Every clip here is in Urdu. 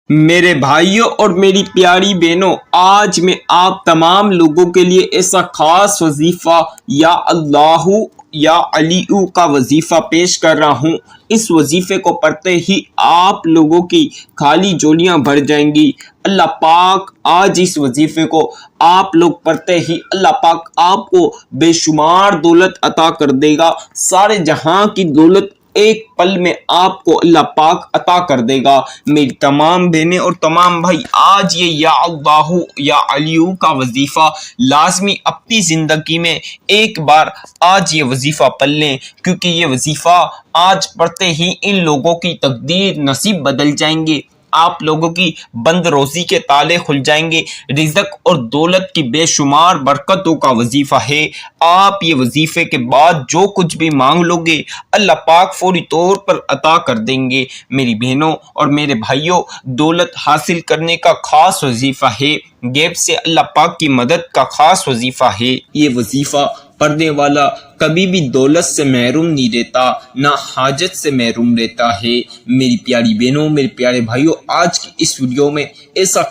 میرے بھائیوں اور میری پیاری بہنوں، آج میں آپ تمام لوگوں کے لیے ایسا خاص وظیفہ یا اللہ یا علی کا وظیفہ پیش کر رہا ہوں۔ اس وظیفے کو پڑھتے ہی آپ لوگوں کی خالی جولیاں بھر جائیں گی۔ اللہ پاک آج اس وظیفے کو آپ لوگ پڑھتے ہی اللہ پاک آپ کو بے شمار دولت عطا کر دے گا۔ سارے جہاں کی دولت ایک پل میں آپ کو اللہ پاک عطا کر دے گا۔ میری تمام بہنیں اور تمام بھائی، آج یہ یا اللہ یا علی کا وظیفہ لازمی اپنی زندگی میں ایک بار آج یہ وظیفہ پڑھ لیں، کیونکہ یہ وظیفہ آج پڑھتے ہی ان لوگوں کی تقدیر نصیب بدل جائیں گے۔ آپ لوگوں کی بند روزی کے تالے کھل جائیں گے۔ رزق اور دولت کی بے شمار برکتوں کا وظیفہ ہے۔ آپ یہ وظیفے کے بعد جو کچھ بھی مانگ لو گے اللہ پاک فوری طور پر عطا کر دیں گے۔ میری بہنوں اور میرے بھائیوں، دولت حاصل کرنے کا خاص وظیفہ ہے۔ غیب سے اللہ پاک کی مدد کا خاص وظیفہ ہے۔ یہ وظیفہ پڑھنے والا کبھی بھی دولت سے محروم نہیں رہتا، نہ حاجت سے محروم رہتا ہے۔ میری پیاری بہنوں، میرے پیارے بھائیوں، آج کی اس ویڈیو میں ایسا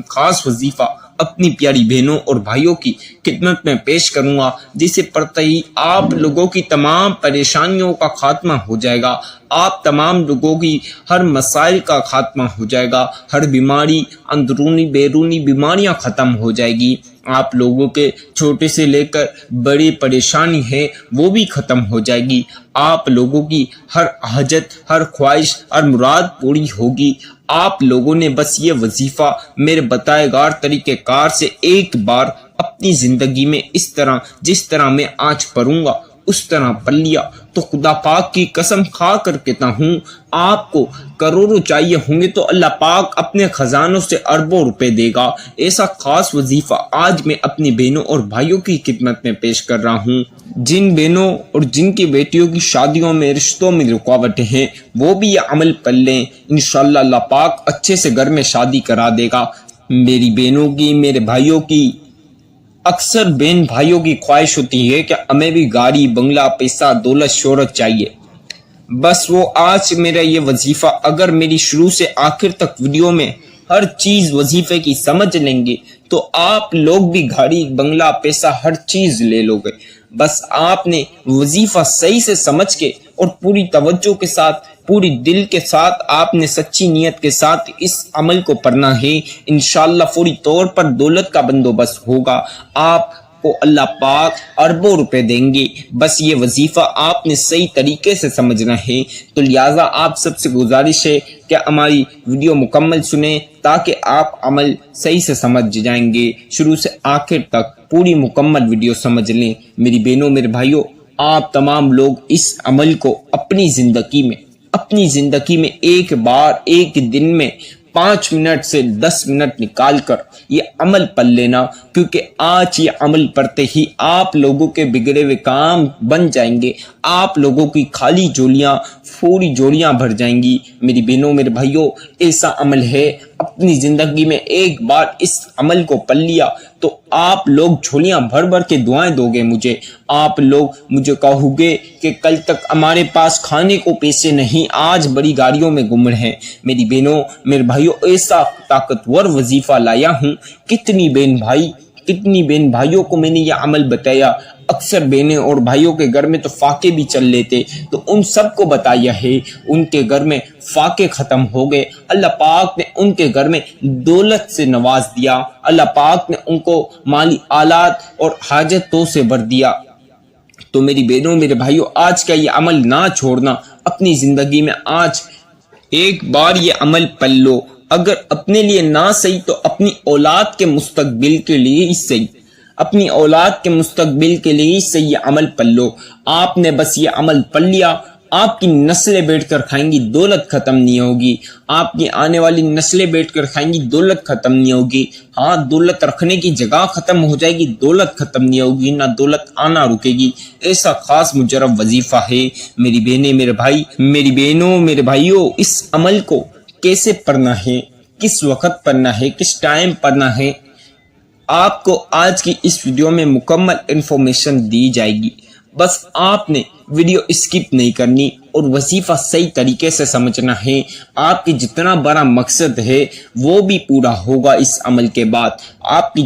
خاص وظیفہ اپنی پیاری بہنوں اور بھائیوں کی خدمت میں پیش کروں گا، جسے پڑھتے ہی آپ لوگوں کی تمام پریشانیوں کا خاتمہ ہو جائے گا۔ آپ تمام لوگوں کی ہر مسائل کا خاتمہ ہو جائے گا۔ ہر بیماری، اندرونی بیرونی بیماریاں ختم ہو جائے گی۔ آپ لوگوں کے چھوٹے سے لے کر بڑی پریشانی ہے وہ بھی ختم ہو جائے گی۔ آپ لوگوں کی ہر حاجت، ہر خواہش، ہر مراد پوری ہوگی۔ آپ لوگوں نے بس یہ وظیفہ میرے بتائے گار طریقہ کار سے ایک بار اپنی زندگی میں اس طرح جس طرح میں آج پڑھوں گا اس طرح پڑھ لیا تو خدا پاک کی قسم کھا کر کہتا ہوں، آپ کو کروڑوں چاہیے ہوں گے تو اللہ پاک اپنے خزانوں سے اربوں روپے دے گا۔ ایسا خاص وظیفہ آج میں اپنی بہنوں اور بھائیوں کی خدمت میں پیش کر رہا ہوں۔ جن بہنوں اور جن کی بیٹیوں کی شادیوں میں، رشتوں میں رکاوٹیں ہیں، وہ بھی یہ عمل پڑھ لیں، انشاءاللہ اللہ پاک اچھے سے گھر میں شادی کرا دے گا۔ میری بہنوں کی، میرے بھائیوں کی، اکثر بہن بھائیوں کی خواہش ہوتی ہے کہ ہمیں بھی گاڑی، بنگلہ، پیسہ، دولت، شہرت چاہیے۔ بس وہ آج میرا یہ وظیفہ اگر میری شروع سے آخر تک ویڈیو میں ہر چیز وظیفے کی سمجھ لیں گے تو آپ لوگ بھی گاڑی، بنگلہ، پیسہ، ہر چیز لے لو گے۔ بس آپ نے وظیفہ صحیح سے سمجھ کے اور پوری توجہ کے ساتھ، پوری دل کے ساتھ، آپ نے سچی نیت کے ساتھ اس عمل کو پڑھنا ہے۔ انشاءاللہ فوری طور پر دولت کا بندوبست ہوگا۔ آپ کو اللہ پاک اربوں روپے دیں گے۔ بس یہ وظیفہ آپ نے صحیح طریقے سے سمجھنا ہے۔ تو لہٰذا آپ سب سے گزارش ہے کہ ہماری ویڈیو مکمل سنیں تاکہ آپ عمل صحیح سے سمجھ جائیں گے۔ شروع سے آخر تک پوری مکمل ویڈیو سمجھ لیں۔ میری بہنوں، میرے بھائیوں، آپ تمام لوگ اس عمل کو اپنی زندگی میں ایک بار، ایک دن میں 5 منٹ سے 10 منٹ نکال کر یہ عمل پڑھ لینا، کیونکہ آج یہ عمل پڑھتے ہی آپ لوگوں کے بگڑے ہوئے کام بن جائیں گے۔ آپ لوگوں کی خالی جولیاں، فوری جولیاں بھر جائیں گی۔ میری بہنوں، میرے بھائیوں، ایسا عمل ہے، اپنی زندگی میں ایک بار اس عمل کو پڑھ لیا تو آپ لوگ جھولیاں بھر بھر کے دعائیں دو گے مجھے۔ آپ لوگ مجھے کہو گے کہ کل تک ہمارے پاس کھانے کو پیسے نہیں، آج بڑی گاڑیوں میں گھوم رہے ہیں۔ میری بہنوں، میرے بھائیوں، ایسا طاقتور وظیفہ لایا ہوں۔ کتنی بہن بھائیوں کو میں نے یہ عمل بتایا۔ اکثر بہنیں اور بھائیوں کے گھر میں تو فاقے بھی چل لیتے، تو ان سب کو بتایا ہے، ان کے گھر میں فاقے ختم ہو گئے۔ اللہ پاک نے ان کے گھر میں دولت سے نواز دیا۔ اللہ پاک نے ان کو مالی آلات اور حاجتوں سے بھر دیا۔ تو میری بہنوں، میرے بھائیوں، آج کا یہ عمل نہ چھوڑنا۔ اپنی زندگی میں آج ایک بار یہ عمل پڑھ لو۔ اگر اپنے لیے نہ صحیح تو اپنی اولاد کے مستقبل کے لیے ہی صحیح، اپنی اولاد کے مستقبل کے لیے ہی صحیح یہ عمل پڑھ لو۔ آپ نے بس یہ عمل پڑھ لیا، آپ کی نسلیں بیٹھ کر کھائیں گی، دولت ختم نہیں ہوگی۔ آپ کی آنے والی نسلیں بیٹھ کر کھائیں گی، دولت ختم نہیں ہوگی۔ ہاں، دولت رکھنے کی جگہ ختم ہو جائے گی، دولت ختم نہیں ہوگی، نہ دولت آنا رکے گی۔ ایسا خاص مجرب وظیفہ ہے۔ میری بہنیں، میرے بھائی، میری بہنوں، میرے بھائیوں، اس عمل کو کیسے پڑھنا ہے، کس وقت پڑھنا ہے، کس ٹائم پڑھنا ہے، آپ کو آج کی اس ویڈیو میں مکمل انفارمیشن دی جائے گی۔ بس آپ نے ویڈیو اسکپ نہیں کرنی، اور وظیفہ صحیح طریقے سے سمجھنا ہے. آپ کی جتنا بڑا مقصد ہے وہ بھی پورا ہوگا اس عمل کے بعد. آپ کی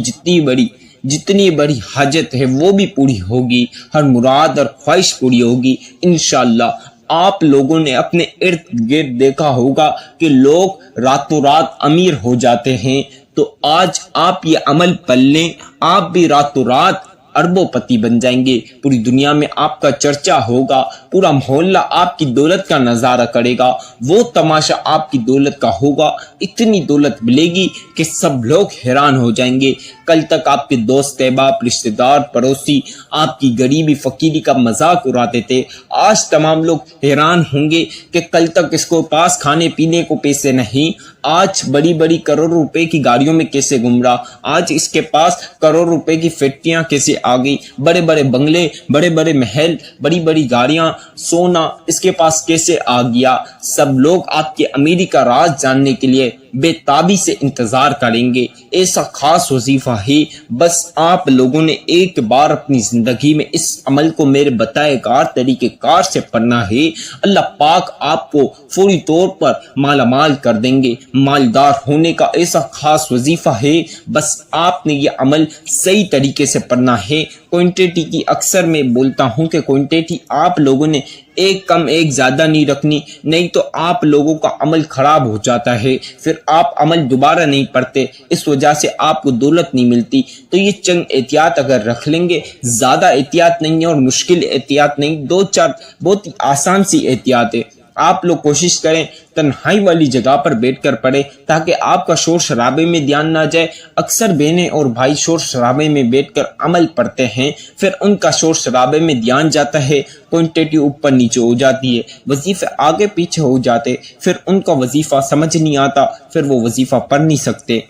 جتنی بڑی حاجت ہے وہ بھی پوری ہوگی. ہر مراد اور خواہش پوری ہوگی انشاءاللہ. آپ لوگوں نے اپنے ارد گرد دیکھا ہوگا کہ لوگ راتوں رات امیر ہو جاتے ہیں. تو آج آپ یہ عمل پڑھ لیں، آپ بھی راتوں رات اربوں پتی بن جائیں گے. پوری دنیا میں آپ کا چرچا ہوگا، پورا محلہ آپ کی دولت کا نظارہ کرے گا. وہ تماشا آپ کی دولت کا ہوگا. اتنی دولت ملے گی کہ سب لوگ حیران ہو جائیں گے. کل تک آپ کے دوست احباب، رشتہ دار، پڑوسی آپ کی غریبی فقیری کا مذاق اڑاتے تھے. آج تمام لوگ حیران ہوں گے کہ کل تک اس کو پاس کھانے پینے کو پیسے نہیں، آج بڑی بڑی کروڑ روپے کی گاڑیوں میں کیسے گھوم رہا، آج اس کے پاس کروڑ روپے کی فیکٹریاں کیسے آ گئی، بڑے بڑے بنگلے، بڑے بڑے محل، بڑی بڑی گاڑیاں، سونا اس کے پاس کیسے آ گیا. سب لوگ آپ کے امیری کا راز جاننے کے لیے بے تابی سے انتظار کریں گے. ایسا خاص وظیفہ ہے، بس آپ لوگوں نے ایک بار اپنی زندگی میں اس عمل کو میرے بتائے کار طریقہ کار سے پڑھنا ہے. اللہ پاک آپ کو فوری طور پر مالا مال کر دیں گے. مالدار ہونے کا ایسا خاص وظیفہ ہے، بس آپ نے یہ عمل صحیح طریقے سے پڑھنا ہے. کوانٹٹی کی اکثر میں بولتا ہوں کہ کوانٹٹی آپ لوگوں نے ایک کم ایک زیادہ نہیں رکھنی، نہیں تو آپ لوگوں کا عمل خراب ہو جاتا ہے. پھر آپ عمل دوبارہ نہیں پڑھتے، اس وجہ سے آپ کو دولت نہیں ملتی. تو یہ چند احتیاط اگر رکھ لیں گے، زیادہ احتیاط نہیں ہے اور مشکل احتیاط نہیں، دو چار بہت ہی آسان سی احتیاط ہے. آپ لوگ کوشش کریں تنہائی والی جگہ پر بیٹھ کر پڑھیں تاکہ آپ کا شور شرابے میں دھیان نہ جائے. اکثر بہنیں اور بھائی شور شرابے میں بیٹھ کر عمل پڑھتے ہیں، پھر ان کا شور شرابے میں دھیان جاتا ہے، کوانٹٹی اوپر نیچے ہو جاتی ہے، وظیفے آگے پیچھے ہو جاتے، پھر ان کا وظیفہ سمجھ نہیں آتا، پھر وہ وظیفہ پڑھ نہیں سکتے.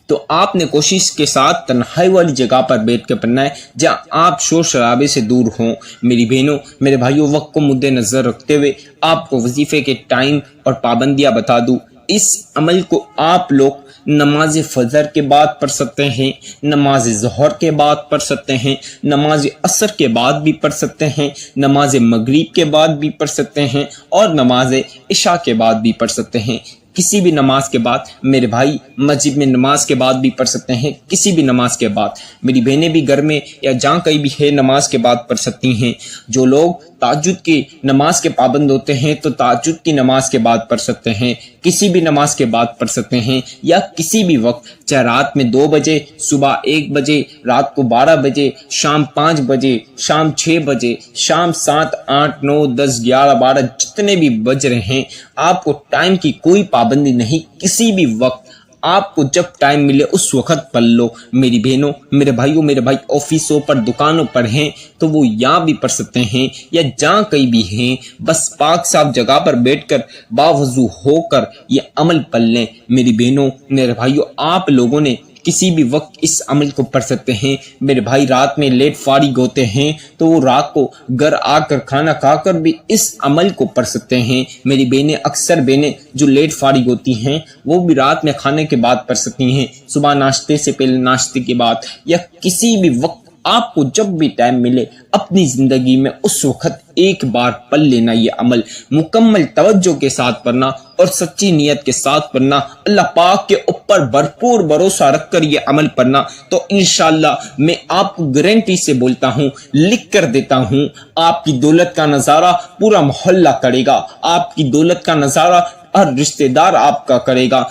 تو آپ نے کوشش کے ساتھ تنہائی والی جگہ پر بیٹھ کے پڑھنا ہے جہاں آپ شور شرابے سے دور ہوں. میری بہنوں، میرے بھائیوں، وقت کو مد نظر رکھتے ہوئے آپ کو وظیفے کے ٹائم اور پابندیاں بتا دوں. اس عمل کو آپ لوگ نماز فجر کے بعد پڑھ سکتے ہیں، نماز ظہر کے بعد پڑھ سکتے ہیں، نماز عصر کے بعد بھی پڑھ سکتے ہیں، نماز مغرب کے بعد بھی پڑھ سکتے ہیں اور نماز عشاء کے بعد بھی پڑھ سکتے ہیں. کسی بھی نماز کے بعد میرے بھائی مسجد میں نماز کے بعد بھی پڑھ سکتے ہیں، کسی بھی نماز کے بعد. میری بہنیں بھی گھر میں یا جہاں کہیں بھی ہے نماز کے بعد پڑھ سکتی ہیں. جو لوگ تہجد کی نماز کے پابند ہوتے ہیں تو تہجد کی نماز کے بعد پڑھ سکتے ہیں، کسی بھی نماز کے بعد پڑھ سکتے ہیں، یا کسی بھی وقت، چاہے رات میں 2 بجے، صبح 1 بجے، رات کو 12 بجے، شام 5 بجے، شام 6 بجے، شام 7، 8، 9، 10، 11، 12 جتنے بھی بج رہے ہیں. آپ کو ٹائم کی کوئی پابندی نہیں، کسی بھی وقت آپ کو جب ٹائم ملے اس وقت پڑھ لو. میری بہنوں، میرے بھائیوں، میرے بھائی آفسوں پر، دکانوں پر ہیں تو وہ یہاں بھی پڑھ سکتے ہیں یا جہاں کہیں بھی ہیں، بس پاک صاف جگہ پر بیٹھ کر باوضو ہو کر یہ عمل پڑھ لیں. میری بہنوں، میرے بھائیوں، آپ لوگوں نے کسی بھی وقت اس عمل کو پڑھ سکتے ہیں. میرے بھائی رات میں لیٹ فارغ ہوتے ہیں تو وہ رات کو گھر آ کر کھانا کھا کر بھی اس عمل کو پڑھ سکتے ہیں. میری بہنیں، اکثر بہنیں جو لیٹ فارغ ہوتی ہیں وہ بھی رات میں کھانے کے بعد پڑھ سکتی ہیں، صبح ناشتے سے پہلے، ناشتے کے بعد، یا کسی بھی وقت آپ کو جب بھی ٹائم ملے اپنی زندگی میں اس وقت ایک بار پڑھ لینا. یہ عمل مکمل توجہ کے ساتھ پڑھنا اور سچی نیت کے ساتھ پڑھنا، اللہ پاک کے اوپر بھرپور بھروسہ رکھ کر یہ عمل پڑھنا. تو انشاءاللہ میں آپ کو گارنٹی سے بولتا ہوں، لکھ کر دیتا ہوں، آپ کی دولت کا نظارہ پورا محلہ کرے گا، آپ کی دولت کا نظارہ ہر رشتہ دار آپ کا کرے گا.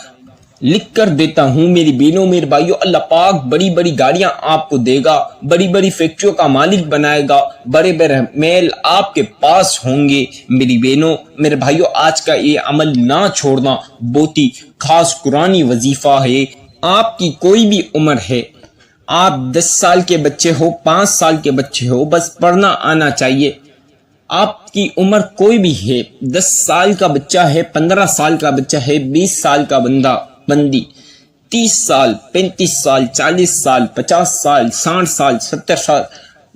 لکھ کر دیتا ہوں میری بہنوں، میرے بھائیوں، اللہ پاک بڑی بڑی گاڑیاں آپ کو دے گا، بڑی بڑی فیکٹریوں کا مالک بنائے گا، بڑے بڑے محل آپ کے پاس ہوں گے. میری بہنوں، میرے بھائیوں، آج کا یہ عمل نہ چھوڑنا، بہت ہی خاص قرآنی وظیفہ ہے. آپ کی کوئی بھی عمر ہے، آپ 10 سال کے بچے ہو، 5 سال کے بچے ہو، بس پڑھنا آنا چاہیے. آپ کی عمر کوئی بھی ہے، 10 سال کا بچہ ہے، 15 سال کا بچہ ہے، 20 سال کا بندی، 30 سال، 35 سال، 40 سال، 50 سال، 60 سال، 70 سال،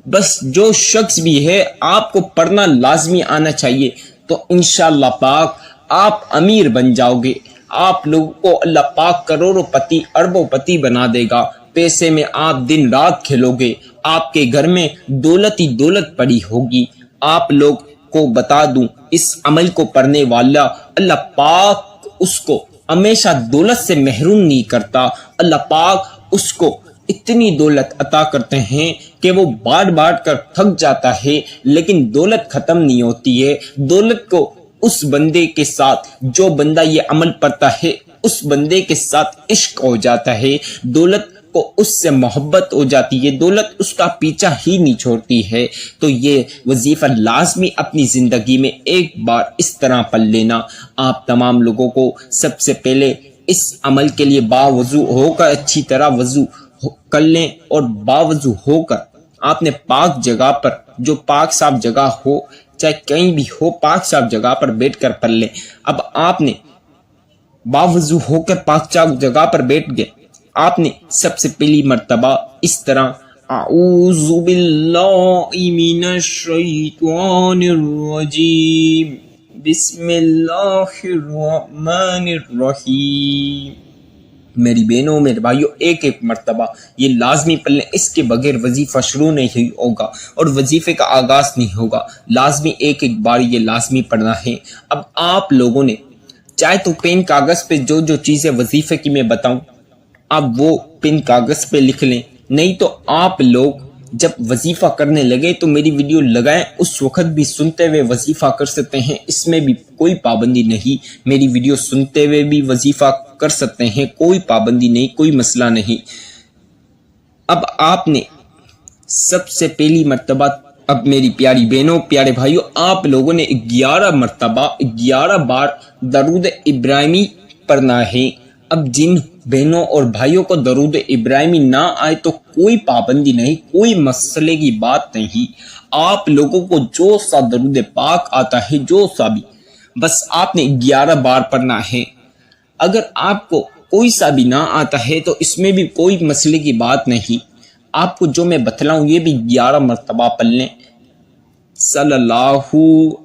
بس جو شخص بھی ہے آپ کو پڑھنا لازمی آنا چاہیے. تو انشاءاللہ پاک آپ امیر بن جاؤ گے. آپ لوگوں کو اللہ پاک کروڑوں پتی، اربوں پتی بنا دے گا. پیسے میں آپ دن رات کھیلو گے، آپ کے گھر میں دولت ہی دولت پڑی ہوگی. آپ لوگ کو بتا دوں، اس عمل کو پڑھنے والا اللہ پاک اس کو ہمیشہ دولت سے محروم نہیں کرتا۔ اللہ پاک اس کو اتنی دولت عطا کرتے ہیں کہ وہ بانٹ کر تھک جاتا ہے، لیکن دولت ختم نہیں ہوتی ہے۔ دولت کو اس بندے کے ساتھ، جو بندہ یہ عمل پڑھتا ہے، اس بندے کے ساتھ عشق ہو جاتا ہے، دولت کو اس سے محبت ہو جاتی ہے، دولت اس کا پیچھا ہی نہیں چھوڑتی ہے۔ تو یہ وظیفہ لازمی اپنی زندگی میں ایک بار اس طرح پڑھ لینا۔ آپ تمام لوگوں کو سب سے پہلے اس عمل کے لیے باوضو ہو کر، اچھی طرح وضو کر لیں، اور باوضو ہو کر آپ نے پاک جگہ پر، جو پاک صاف جگہ ہو، چاہے کہیں بھی ہو، پاک صاف جگہ پر بیٹھ کر پڑھ لیں۔ اب آپ نے باوضو ہو کر پاک صاف جگہ پر بیٹھ گئے، آپ نے سب سے پہلی مرتبہ اس طرح اعوذ باللہ من الشیطان الرجیم بسم اللہ الرحمن الرحیم، میری بہنوں میرے بھائیوں ایک ایک مرتبہ یہ لازمی پڑھ لیں، اس کے بغیر وظیفہ شروع نہیں ہوگا اور وظیفے کا آغاز نہیں ہوگا۔ لازمی ایک ایک بار یہ لازمی پڑھنا ہے۔ اب آپ لوگوں نے چاہے تو پین کاغذ پہ جو جو چیزیں وظیفے کی میں بتاؤں آپ وہ پین کاغذ پہ لکھ لیں، نہیں تو آپ لوگ جب وظیفہ کرنے لگے تو میری ویڈیو لگائیں، اس وقت بھی سنتے ہوئے وظیفہ کر سکتے ہیں، اس میں بھی کوئی پابندی نہیں۔ میری ویڈیو سنتے ہوئے بھی وظیفہ کر سکتے ہیں، کوئی پابندی نہیں، کوئی مسئلہ نہیں۔ اب آپ نے سب سے پہلی مرتبہ، اب میری پیاری بہنوں پیارے بھائیوں، آپ لوگوں نے 11 مرتبہ 11 بار درود ابراہیمی پڑھنا ہے۔ اب جن بہنوں اور بھائیوں کو درود ابراہیمی نہ آئے تو کوئی پابندی نہیں، کوئی مسئلے کی بات نہیں۔ آپ لوگوں کو جو سا درود پاک آتا ہے، جو سا بھی، بس آپ نے 11 بار پڑھنا ہے۔ اگر آپ کو کوئی سا بھی نہ آتا ہے تو اس میں بھی کوئی مسئلے کی بات نہیں۔ آپ کو جو میں بتلاؤں یہ بھی 11 مرتبہ پڑھ لیں۔ صلی اللہ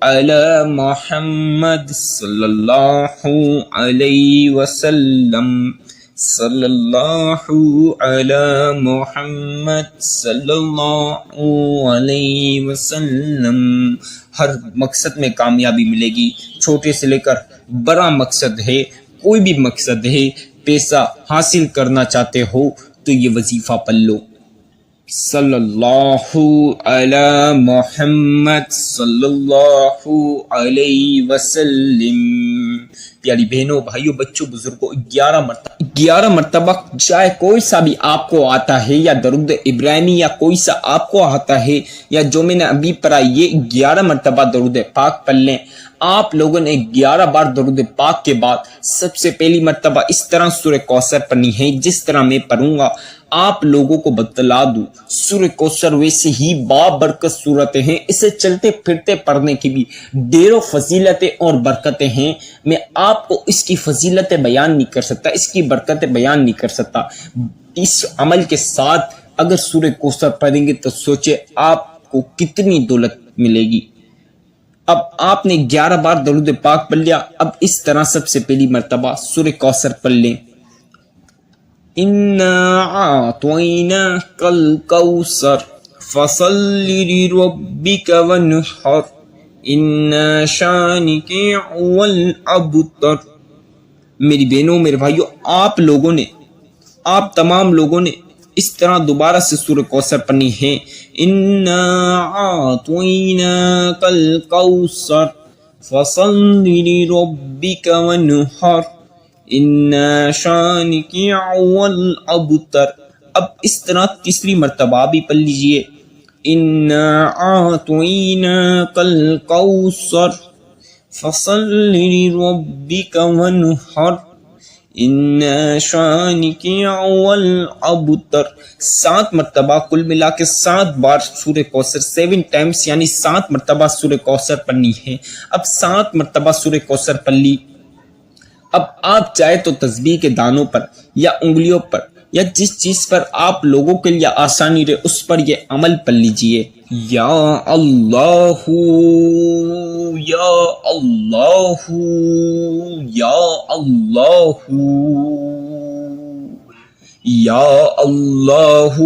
علی محمد صلی اللہ علیہ وسلم، صلی اللہ علی محمد صلی اللہ علیہ وسلم۔ ہر مقصد میں کامیابی ملے گی، چھوٹے سے لے کر بڑا مقصد ہے، کوئی بھی مقصد ہے، پیسہ حاصل کرنا چاہتے ہو تو یہ وظیفہ پڑھ لو۔ صلی اللہ علی محمد صلی اللہ علیہ وسلم۔ پیاری بہنوں بھائیوں بچوں بزرگوں 11 مرتبہ چاہے کوئی سا بھی آپ کو آتا ہے، یا درود ابراہیمی یا کوئی سا آپ کو آتا ہے، یا جو میں نے ابھی پڑھا یہ 11 مرتبہ درود پاک پڑھ لیں۔ آپ لوگوں نے 11 بار درود پاک کے بعد سب سے پہلی مرتبہ اس طرح سورہ کوثر پڑھنی ہے جس طرح میں پڑھوں گا۔ آپ لوگوں کو بتلا دوں سورہ کوثر ویسے ہی بابرکت صورتیں ہیں، اسے چلتے پھرتے پڑھنے کی بھی ڈھیروں فضیلتیں اور برکتیں ہیں۔ میں آپ کو اس کی فضیلتیں بیان نہیں کر سکتا، اس کی برکتیں بیان نہیں کر سکتا۔ اس عمل کے ساتھ اگر سورہ کوثر پڑھیں گے تو سوچے آپ کو کتنی دولت ملے گی۔ اب آپ نے 11 بار درود پاک پڑھ لیا، اب اس طرح سب سے پہلی مرتبہ سورہ کوثر پڑھ لیں۔ اِنَّا أَعْطَيْنَاكَ الْكَوْثَرَ فَصَلِّ لِرَبِّكَ وَانْحَرْ إِنَّ شَانِئَكَ هُوَ الْأَبْتَرُ۔ میری بہنوں میرے بھائیوں آپ تمام لوگوں نے اس طرح دوبارہ سے سورہ کوثر پڑھنی ہے۔ اِنَّا أَعْطَيْنَاكَ الْكَوْثَرَ فَصَلِّ لِرَبِّكَ وَانْحَرْ إِنَّ شَانِئَكَ هُوَ الْأَبْتَرُ۔ اب اس طرح تیسری مرتبہ بھی پڑھ لیجئے۔ اِنَّا أَعْطَيْنَاكَ الْكَوْثَرَ فَصَلِّ لِرَبِّكَ وَانْحَرْ إِنَّ شَانِئَكَ هُوَ الْأَبْتَرُ۔ 7 مرتبہ کل ملا کے 7 بار سورہ کوثر 7 ٹائمز یعنی 7 مرتبہ سورہ کوثر پڑھنی ہے۔ اب 7 مرتبہ سورہ کوثر پڑھ لی۔ اب آپ چاہے تو تسبیح کے دانوں پر یا انگلیوں پر یا جس چیز پر آپ لوگوں کے لیے آسانی رہے اس پر یہ عمل پڑھ لیجئے۔ یا اللہ یا اللہ یا اللہ یا اللہ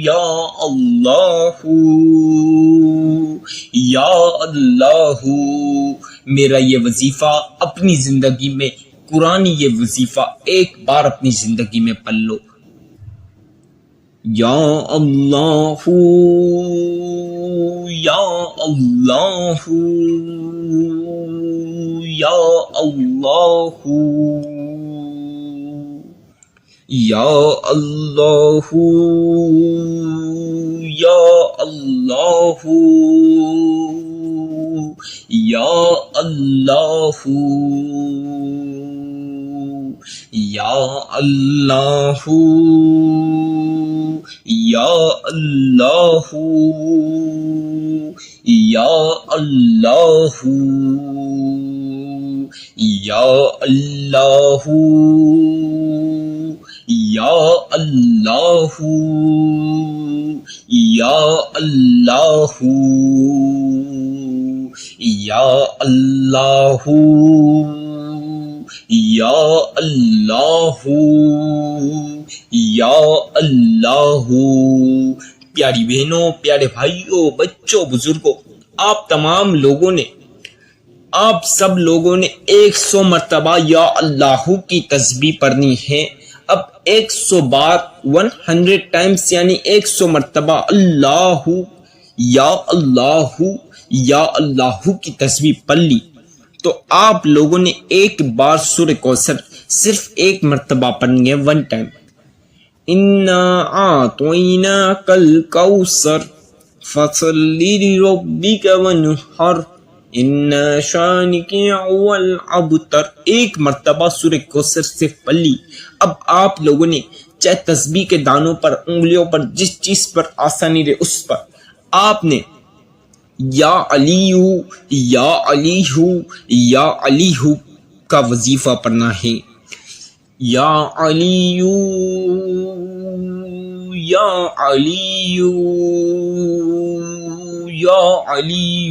یا اللہ یا اللہ. میرا یہ وظیفہ اپنی زندگی میں، قرآن یہ وظیفہ ایک بار اپنی زندگی میں پڑھ لو. یا اللہ یا اللہ یا اللہ یا اللہ یا اللہ یا اللہ یا اللہ یا اللہ یا اللہ یا اللہ یا اللہ یا اللہ یا اللہ یا اللہ یا اللہ. پیاری بہنوں، پیارے بھائیوں، بچوں، بزرگوں، آپ تمام لوگوں نے، آپ سب لوگوں نے 100 مرتبہ یا اللہ کی تسبیح پڑھنی ہے. اب 100 بار 100 ٹائمز یعنی 100 مرتبہ اللہ یا اللہ یا اللہ کی تسبیح پڑھ لی تو آپ لوگوں نے ایک بار سورہ کوثر صرف ایک مرتبہ پڑھنی ہے، 1 ٹائم. اِنَّا أَعْطَيْنَاكَ الْكَوْثَرَ فَصَلِّ لِرَبِّكَ وَانْحَرْ اِنَّ شَانِئَكَ هُوَ الْأَبْتَرُ. ایک مرتبہ سورہ کوثر سے پڑھ لی. اب آپ لوگوں نے چاہے تسبیح کے دانوں پر، انگلیوں پر، جس چیز پر آسانی رہے اس پر آپ نے یا علی یا علی یا علی کا وظیفہ پڑھنا ہے. یا علی یا علی یا علی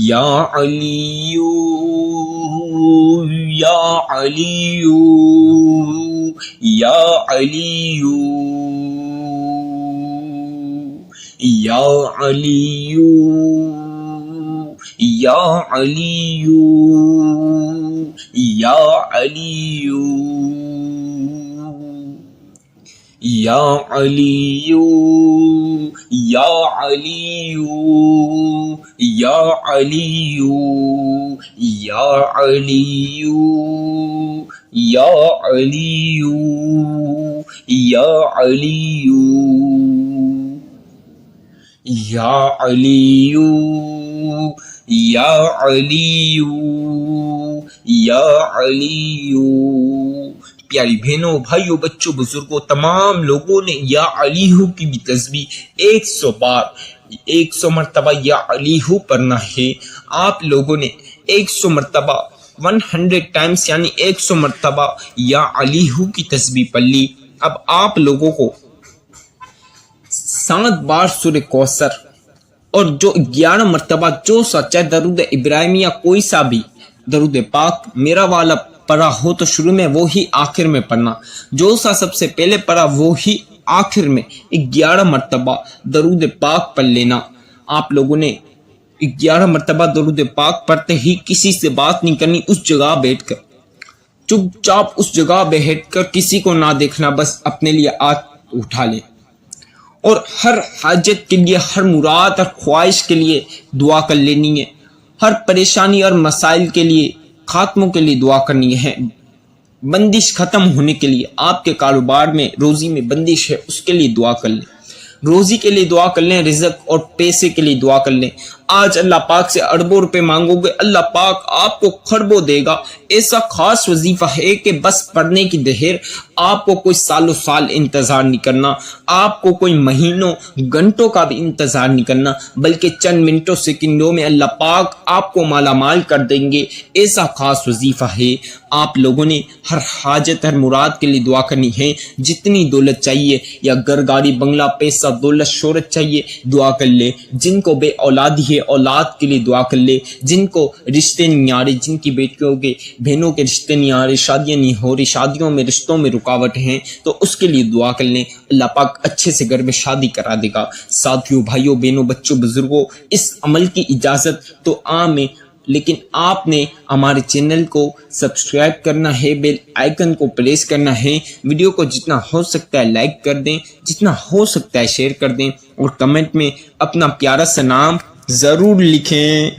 یا علی یا علی یا علی یا علی یا علی یا علی یا علی یا علی یا علی یا علی یا علی یا علی یا علی یا علی یا علی. پیاری بہنوں، بھائیوں، بچوں، بزرگوں، تمام لوگوں نے یا علی کی بھی تسبیح 100 بار 100 مرتبہ یا علی پڑھنا ہے. آپ لوگوں نے 100 مرتبہ 100 ٹائمز یعنی 100 مرتبہ یا علی کی تسبیح پڑھ لی. اب آپ لوگوں کو 7 بار سورہ کوثر اور جو 11 مرتبہ جو سا چاہے درود ابراہیمیہ کوئی سا بھی درود پاک میرا والا پڑھا ہو تو شروع میں وہی آخر میں پڑھنا، جو سا سب سے پہلے پڑھا وہی آخر میں 11 مرتبہ درود پاک پڑھ لینا. آپ لوگوں نے 11 مرتبہ درود پاک پڑھتے ہی کسی سے بات نہیں کرنی، اس جگہ بیٹھ کر چپ چاپ اس جگہ بیٹھ کر کسی کو نہ دیکھنا، بس اپنے لیے ہاتھ اٹھا لے اور ہر حاجت کے لیے، ہر مراد اور خواہش کے لیے دعا کر لینی ہے. ہر پریشانی اور مسائل کے لیے، خاتموں کے لیے دعا کرنی ہے. بندش ختم ہونے کے لیے، آپ کے کاروبار میں روزی میں بندش ہے اس کے لیے دعا کر لیں، روزی کے لیے دعا کر لیں، رزق اور پیسے کے لیے دعا کر لیں. آج اللہ پاک سے اربوں روپے مانگو گے، اللہ پاک آپ کو خربوں دے گا. ایسا خاص وظیفہ ہے کہ بس پڑھنے کی دہر، آپ کو کوئی سالوں سال انتظار نہیں کرنا، آپ کو کوئی مہینوں گھنٹوں کا بھی انتظار نہیں کرنا، بلکہ چند منٹوں سیکنڈوں میں اللہ پاک آپ کو مالا مال کر دیں گے. ایسا خاص وظیفہ ہے. آپ لوگوں نے ہر حاجت، ہر مراد کے لیے دعا کرنی ہے. جتنی دولت چاہیے یا گھر گاڑی بنگلہ پیسہ دولت شہرت چاہیے دعا کر لے. جن کو بے اولادی ہے اولاد کے لیے دعا کر لے، جن کو رشتے نہیں آ رہے، جن کی بیٹیوں کے بہنوں کے رشتے نہیں آ رہے، شادیاں نہیں ہو رہی، شادیوں میں رشتوں میں رکاوٹ ہیں، تو اس کے لیے دعا کر لیں، اللہ پاک اچھے سے گھر میں شادی کرا دے گا۔ ساتھیوں، بھائیوں، بہنوں، بچوں، بزرگوں، اس عمل کی اجازت تو عام ہے، لیکن آپ نے ہمارے چینل کو سبسکرائب کرنا ہے، بیل آئیکن کو پریس کرنا ہے، ویڈیو کو جتنا ہو سکتا ہے لائک کر دیں، جتنا ہو سکتا ہے شیئر کر دیں، اور کمنٹ میں اپنا پیارا سا نام ضرور لکھیں۔